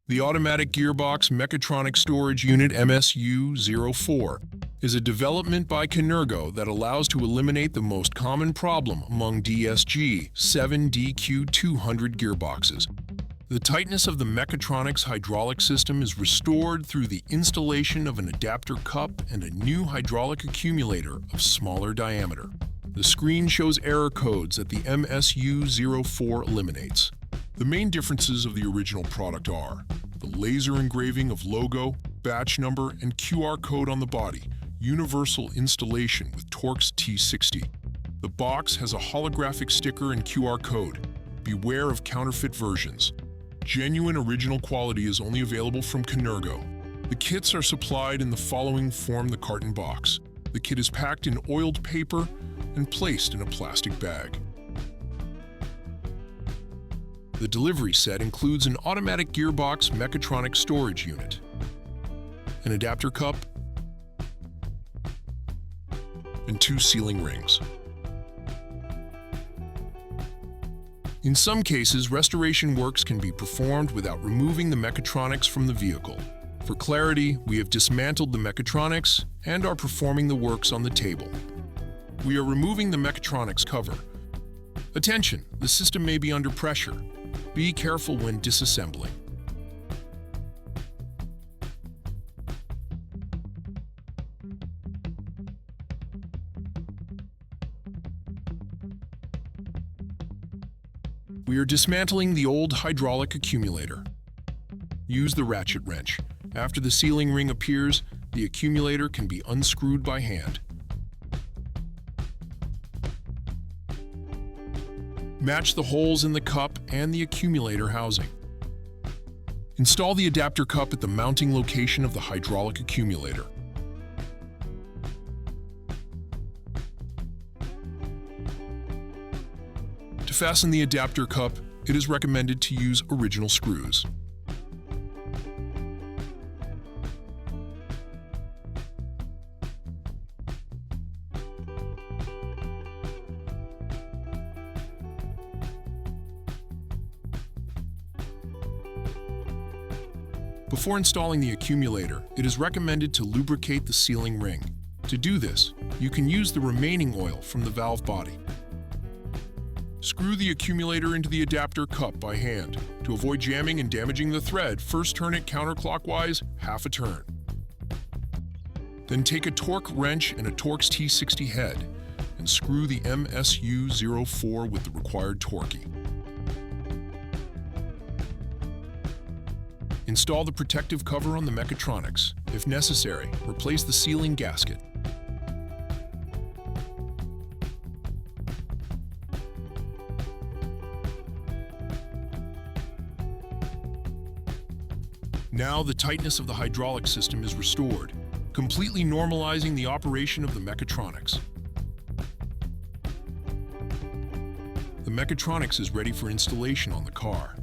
The Automatic Gearbox Mechatronic Storage Unit MSU-04 is a development by Kinergo that allows to eliminate the most common problem among DSG7 DQ200 gearboxes. The tightness of the mechatronics hydraulic system is restored through the installation of an adapter cup and a new hydraulic accumulator of smaller diameter. The screen shows error codes that the MSU-04 eliminates. The main differences of the original product are the laser engraving of logo, batch number, and QR code on the body, universal installation with TORX T60. The box has a holographic sticker and QR code. Beware of counterfeit versions. Genuine original quality is only available from Kinergo. The kits are supplied in the following form: the carton box. The kit is packed in oiled paper and placed in a plastic bag. The delivery set includes an automatic gearbox mechatronic storage unit, an adapter cup, and 2 sealing rings. In some cases, restoration works can be performed without removing the mechatronics from the vehicle. For clarity, we have dismantled the mechatronics and are performing the works on the table. We are removing the mechatronics cover. Attention, the system may be under pressure. Be careful when disassembling. We are dismantling the old hydraulic accumulator. Use the ratchet wrench. After the sealing ring appears, the accumulator can be unscrewed by hand. Match the holes in the cup and the accumulator housing. Install the adapter cup at the mounting location of the hydraulic accumulator. To fasten the adapter cup, it is recommended to use original screws. Before installing the accumulator, it is recommended to lubricate the sealing ring. To do this, you can use the remaining oil from the valve body. Screw the accumulator into the adapter cup by hand. To avoid jamming and damaging the thread, first turn it counterclockwise half a turn. Then take a torque wrench and a TORX T60 head and screw the MSU-04 with the required torquey. Install the protective cover on the mechatronics. If necessary, replace the sealing gasket. Now the tightness of the hydraulic system is restored, completely normalizing the operation of the mechatronics. The mechatronics is ready for installation on the car.